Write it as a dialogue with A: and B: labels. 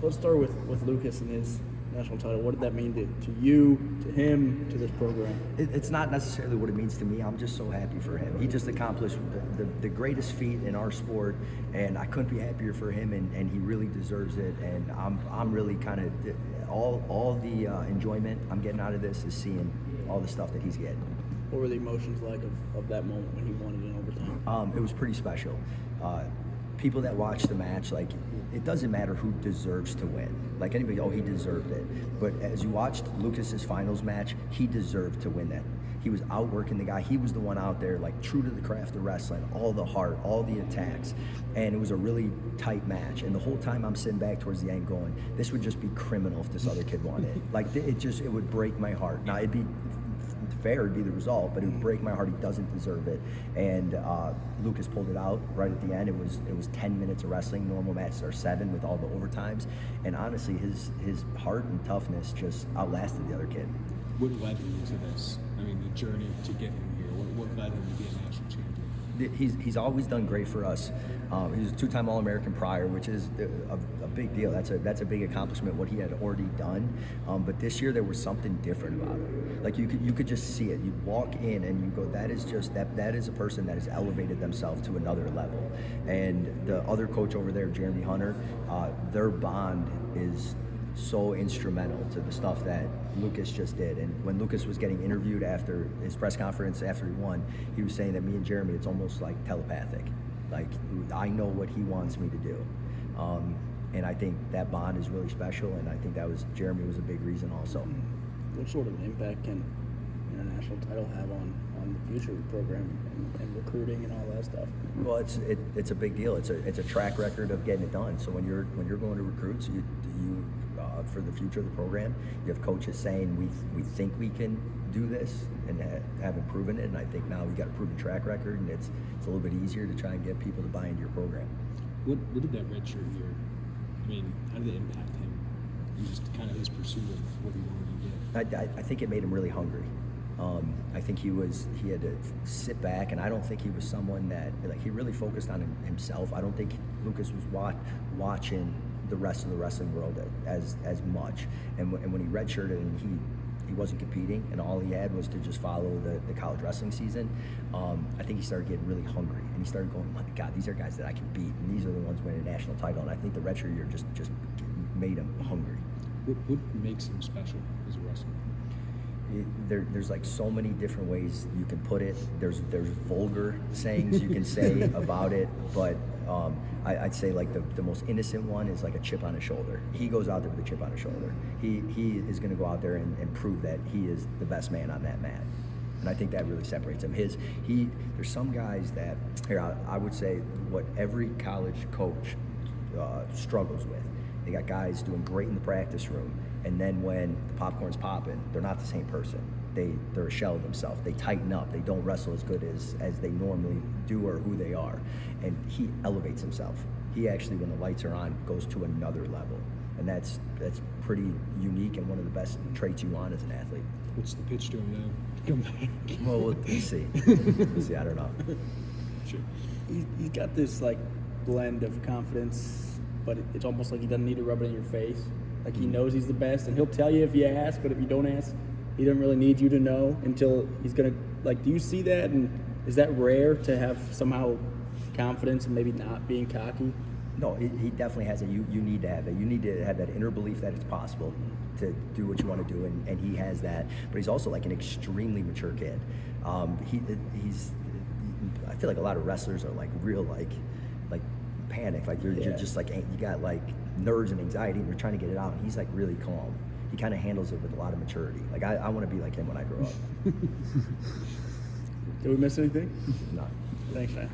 A: Let's start with Lucas and his national title. What did that mean to you, to him, to this program?
B: It's not necessarily what it means to me. I'm just so happy for him. He just accomplished the greatest feat in our sport, and I couldn't be happier for him, and he really deserves it. And I'm really kind of all the enjoyment I'm getting out of this is seeing all the stuff that he's getting.
A: What were the emotions like of that moment when he won it in overtime?
B: It was pretty special. People that watch the match, like, it doesn't matter who deserves to win. Like, anybody, oh, he deserved it. But as you watched Lucas's finals match, he deserved to win that. He was outworking the guy. He was the one out there, like, true to the craft of wrestling, all the heart, all the attacks. And it was a really tight match. And the whole time I'm sitting back towards the end going, this would just be criminal if this other kid won it. Like, it would break my heart. Now, it'd be fair, it'd be the result, but it would break my heart. He doesn't deserve it. And Lucas pulled it out right at the end. It was 10 minutes of wrestling. Normal matches are 7 with all the overtimes. And honestly, his heart and toughness just outlasted the other kid.
C: What led him to this? I mean, the journey to get him here. What led him to be a national champion?
B: He's always done great for us. He was a 2-time All-American prior, which is a big deal. That's a big accomplishment, what he had already done. But this year there was something different about him. Like, you could just see it. You'd walk in and you go, that is a person that has elevated themselves to another level. And the other coach over there, Jeremy Hunter, their bond is so instrumental to the stuff that Lucas just did. And when Lucas was getting interviewed after his press conference after he won, he was saying that me and Jeremy, it's almost like telepathic. Like, I know what he wants me to do. And I think that bond is really special, and I think Jeremy was a big reason also.
A: What sort of impact can an international title have on the future of the program and recruiting and all that stuff?
B: Well, it's a big deal. It's a track record of getting it done. So when you're going to recruits, you for the future of the program, you have coaches saying we think we can do this and haven't proven it. And I think now we got a proven track record, and it's a little bit easier to try and get people to buy into your program.
C: What did that redshirt year? I mean, how did it impact him? And just kind of his pursuit of what he wanted to do.
B: I think it made him really hungry. I think he had to sit back, and I don't think he was someone that, like, he really focused on himself. I don't think Lucas was watching the rest of the wrestling world as much. And when he redshirted and he wasn't competing, and all he had was to just follow the college wrestling season, I think he started getting really hungry, and he started going, my God, these are guys that I can beat, and these are the ones winning a national title. And I think the redshirt year just made him hungry.
C: What makes him special as a wrestler?
B: There's like so many different ways you can put it. There's vulgar sayings you can say about it, but I'd say like the most innocent one is like a chip on his shoulder. He goes out there with a chip on his shoulder. He is going to go out there and prove that he is the best man on that mat. And I think that really separates him. There's some guys that, I would say what every college coach struggles with. They got guys doing great in the practice room, and then when the popcorn's popping, they're not the same person. They're a shell of themselves. They tighten up. They don't wrestle as good as they normally do or who they are. And he elevates himself. He actually, when the lights are on, goes to another level. And that's pretty unique and one of the best traits you want as an athlete.
C: What's the pitch to him now? Come back.
B: Well, let's see. I don't know.
C: Sure.
A: He's got this, like, blend of confidence, but it's almost like he doesn't need to rub it in your face. Like, he knows he's the best, and he'll tell you if you ask, but if you don't ask, he doesn't really need you to know until he's going to, like, do you see that? And is that rare to have somehow confidence and maybe not being cocky?
B: No, he definitely has it. You need to have it. You need to have that inner belief that it's possible to do what you want to do, and he has that. But he's also like an extremely mature kid. He's I feel like a lot of wrestlers are like real like panic. Like you're just like, you got like nerves and anxiety, and you're trying to get it out. And he's like really calm. He kind of handles it with a lot of maturity. Like I want to be like him when I grow up.
A: Did we miss anything?
B: No.
A: Thanks, man.